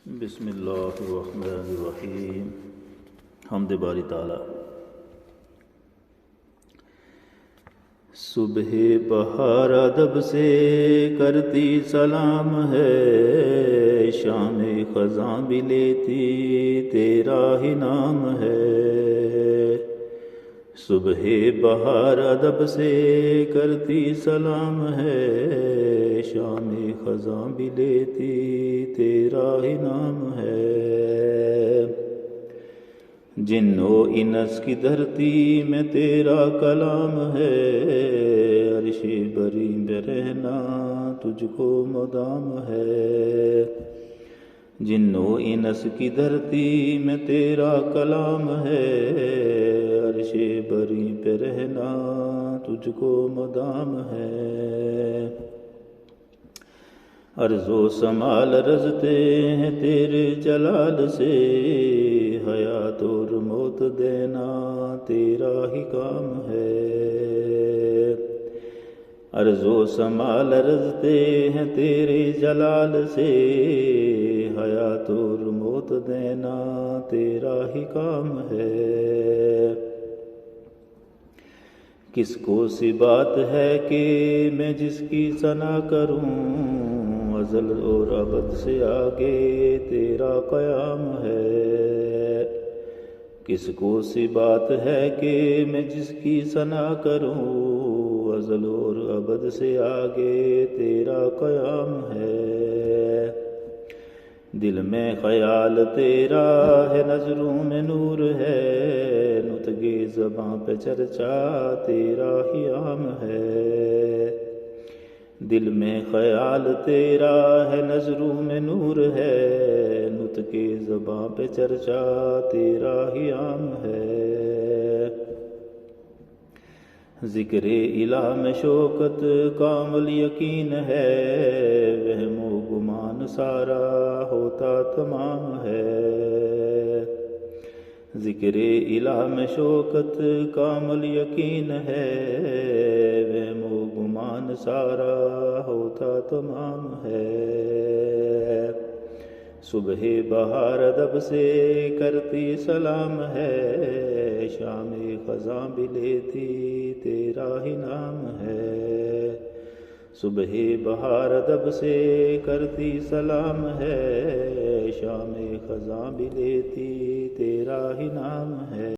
بسم اللہ الرحمن الرحیم۔ حمد باری تعالی۔ صبح بہار ادب سے کرتی سلام ہے، شام خزاں بھی لیتی تیرا ہی نام ہے۔ صبح بہار ادب سے کرتی سلام ہے، شام خزاں بھی لیتی تیرا ہی نام ہے۔ جن و انس کی دھرتی میں تیرا کلام ہے، عرش بری میں رہنا تجھ کو مدام ہے۔ جن و انس کی دھرتی میں تیرا کلام ہے، عرش بری پہ رہنا تجھ کو مدام ہے۔ عرض و سمال رزتے ہیں تیرے جلال سے، حیات اور موت دینا تیرا ہی کام ہے۔ عرض و سمال رزتے ہیں تیرے جلال سے، حیات اور موت دینا تیرا ہی کام ہے۔ کس کو سی بات ہے کہ میں جس کی ثنا کروں، ازل اور ابد سے آگے تیرا قیام ہے۔ کس کو سی بات ہے کہ میں جس کی ثنا کروں، ازل اور ابد سے آگے تیرا قیام ہے۔ دل میں خیال تیرا ہے، نظروں میں نور ہے، نطق زباں پہ چرچا تیرا ہی عام ہے۔ دل میں خیال تیرا ہے، نظروں میں نور ہے، نطق زباں پہ چرچا تیرا ہی عام ہے۔ ذکر الہ میں شوکت کامل یقین ہے، وہم و گمان سارا ہوتا تمام ہے۔ ذکر الہ میں شوکت کامل یقین ہے، وہم و گمان سارا ہوتا تمام ہے۔ صبح بہار ادب سے کرتی سلام ہے، شام خزاں بھی لیتی تیرا ہی نام ہے۔ صبح بہار ادب سے کرتی سلام ہے، شام خزاں بھی لیتی تیرا ہی نام ہے۔